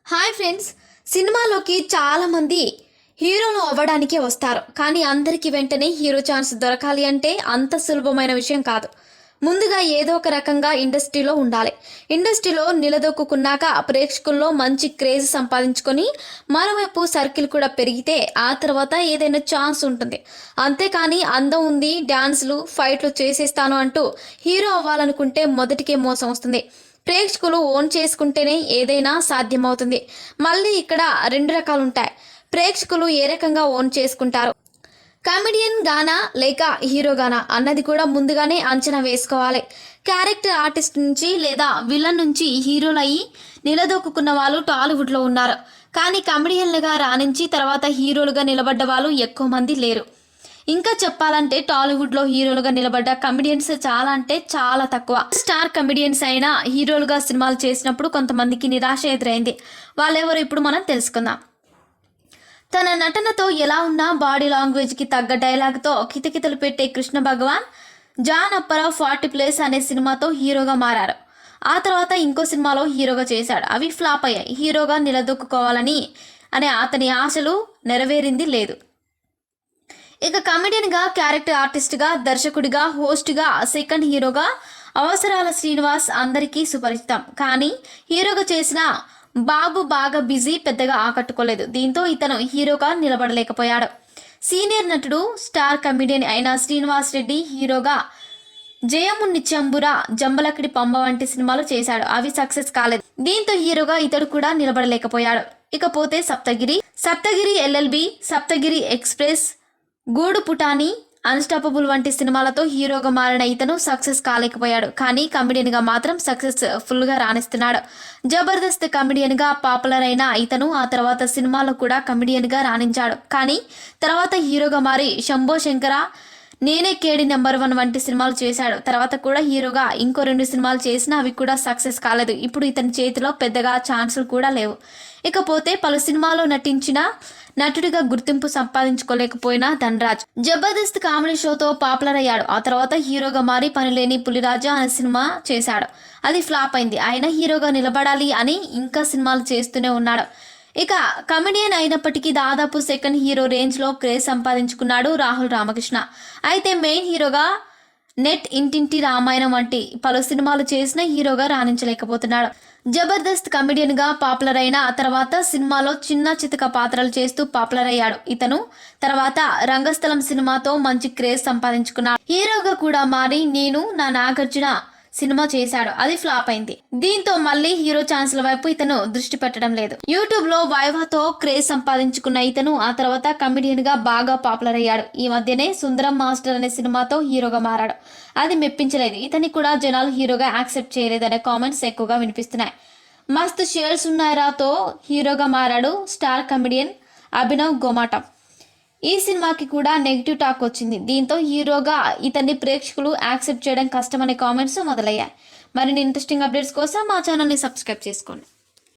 Hi friends, సినిమాలోకి చాలామంది హీరోలు అవ్వడానికే వస్తారు. కానీ అందరికీ వెంటనే హీరో ఛాన్స్ దొరకాలి అంటే అంత సులభమైన విషయం కాదు. ముందుగా ఏదో ఒక రకంగా ఇండస్ట్రీలో ఉండాలి. ఇండస్ట్రీలో నిలదొక్కున్నాక ప్రేక్షకుల్లో మంచి క్రేజ్ సంపాదించుకొని మరోవైపు సర్కిల్ కూడా పెరిగితే ఆ తర్వాత ఏదైనా ఛాన్స్ ఉంటుంది. అంతేకాని అందం ఉంది, డ్యాన్సులు ఫైట్లు చేసేస్తాను అంటూ హీరో అవ్వాలనుకుంటే మొదటికే మోసం వస్తుంది. ప్రేక్షకులు ఓన్ చేసుకుంటేనే ఏదైనా సాధ్యమవుతుంది. మళ్ళీ ఇక్కడ రెండు రకాలు ఉంటాయి. ప్రేక్షకులు ఏ రకంగా ఓన్ చేసుకుంటారు, కామెడియన్ గానా లేక హీరో గానా అన్నది కూడా ముందుగానే అంచనా వేసుకోవాలి. క్యారెక్టర్ ఆర్టిస్ట్ నుంచి లేదా విలన్ నుంచి హీరోలు అయ్యి నిలదొక్కున్న వాళ్ళు టాలీవుడ్లో ఉన్నారు. కానీ కామెడియన్లుగా రాణించి తర్వాత హీరోలుగా నిలబడ్డ వాళ్ళు ఎక్కువ మంది లేరు. ఇంకా చెప్పాలంటే టాలీవుడ్లో హీరోలుగా నిలబడ్డ కమెడియన్స్ చాలా అంటే చాలా తక్కువ. స్టార్ కమెడియన్స్ అయినా హీరోలుగా సినిమాలు చేసినప్పుడు కొంతమందికి నిరాశ ఎదురైంది. వాళ్ళెవరో ఇప్పుడు మనం తెలుసుకుందాం. తన నటనతో ఎలా ఉన్నా బాడీ లాంగ్వేజ్కి తగ్గ డైలాగ్తో కితకితలు పెట్టే కృష్ణ భగవాన్ జాన్ అప్పారావు 40+ అనే సినిమాతో హీరోగా మారారు. ఆ తర్వాత ఇంకో సినిమాలో హీరోగా చేశాడు. అవి ఫ్లాప్ అయ్యాయి. హీరోగా నిలదొక్కుకోవాలని అనే అతని ఆశలు నెరవేరింది లేదు. ఇక కామెడియన్గా, క్యారెక్టర్ ఆర్టిస్ట్గా, దర్శకుడిగా, హోస్ట్గా, సెకండ్ హీరోగా అవసరాల శ్రీనివాస్ అందరికీ సుపరిచితం. కానీ హీరోగా చేసిన బాబు బాగా బిజీ, పెద్దగా ఆకట్టుకోలేదు. దీంతో ఇతను హీరోగా నిలబడలేకపోయాడు. సీనియర్ నటుడు, స్టార్ కమెడియన్ అయిన శ్రీనివాస్ రెడ్డి హీరోగా జయమున్ని చంబుర, జంబలకిడి పంబ వంటి సినిమాలు చేశాడు. అవి సక్సెస్ కాలేదు. దీంతో హీరోగా ఇతడు కూడా నిలబడలేకపోయాడు. ఇకపోతే సప్తగిరి ఎల్ఎల్బి, సప్తగిరి ఎక్స్ప్రెస్, గూడు పుటాని, అన్స్టాపబుల్ వంటి సినిమాలతో హీరోగా మారిన ఇతను సక్సెస్ కాలేకపోయాడు. కానీ కమెడియన్గా మాత్రం సక్సెస్ఫుల్గా రాణిస్తున్నాడు. జబర్దస్త్ కమెడియన్గా పాపులర్ అయిన ఇతను ఆ తర్వాత సినిమాలో కూడా కమెడియన్గా రాణించాడు. కానీ తర్వాత హీరోగా మారి శంభో శంకర, నేనే కేడి నెంబర్ 1 వంటి సినిమాలు చేశాడు. తర్వాత కూడా హీరోగా ఇంకో 2 సినిమాలు చేసినా అవి కూడా సక్సెస్ కాలేదు. ఇప్పుడు ఇతని చేతిలో పెద్దగా ఛాన్సులు కూడా లేవు. ఇకపోతే పలు సినిమాల్లో నటించిన నటుడిగా గుర్తింపు సంపాదించుకోలేకపోయిన ధనరాజ్ జబర్దస్త్ కామెడీ షోతో పాపులర్ అయ్యాడు. ఆ తర్వాత హీరోగా మారి పనిలేని పులిరాజా అనే సినిమా చేశాడు. అది ఫ్లాప్ అయింది. ఆయన హీరోగా నిలబడాలి అని ఇంకా సినిమాలు చేస్తూనే ఉన్నాడు. ఇక కమెడియన్ అయినప్పటికీ దాదాపు సెకండ్ హీరో రేంజ్లో క్రేజ్ సంపాదించుకున్నాడు రాహుల్ రామకృష్ణ. అయితే మెయిన్ హీరోగా నెట్, ఇంటింటి రామాయణం వంటి పలు సినిమాలు చేసిన హీరోగా రాణించలేకపోతున్నాడు. జబర్దస్త్ కమెడియన్గా పాపులర్ అయిన తర్వాత సినిమాలో చిన్న చితక పాత్రలు చేస్తూ పాపులర్ అయ్యాడు. ఇతను తర్వాత రంగస్థలం సినిమాతో మంచి క్రేజ్ సంపాదించుకున్నాడు. హీరోగా కూడా మారి నేను నా నాగార్జున సినిమా చేశాడు. అది ఫ్లాప్ అయింది. దీంతో మళ్ళీ హీరో ఛాన్స్ల వైపు ఇతను దృష్టి పెట్టడం లేదు. యూట్యూబ్లో వైవాతో క్రేజ్ సంపాదించుకున్న ఇతను ఆ తర్వాత కమెడియన్గా బాగా పాపులర్ అయ్యాడు. ఈ మధ్యనే సుందరం మాస్టర్ అనే సినిమాతో హీరోగా మారాడు. అది మెప్పించలేదు. ఇతని కూడా జనాలు హీరోగా యాక్సెప్ట్ చేయలేదనే కామెంట్స్ ఎక్కువగా వినిపిస్తున్నాయి. మస్తు షేర్స్ ఉన్నారాతో హీరోగా మారాడు స్టార్ కమెడియన్ అభినవ్ గోమాటం. ఈ సినిమాకి కూడా నెగిటివ్ టాక్ వచ్చింది. దీంతో హీరోగా ఇతన్ని ప్రేక్షకులు యాక్సెప్ట్ చేయడం కష్టమనే కామెంట్స్ మొదలయ్యాయి. మరిన్ని ఇంట్రెస్టింగ్ అప్డేట్స్ కోసం మా ఛానల్ని సబ్స్క్రైబ్ చేసుకోండి.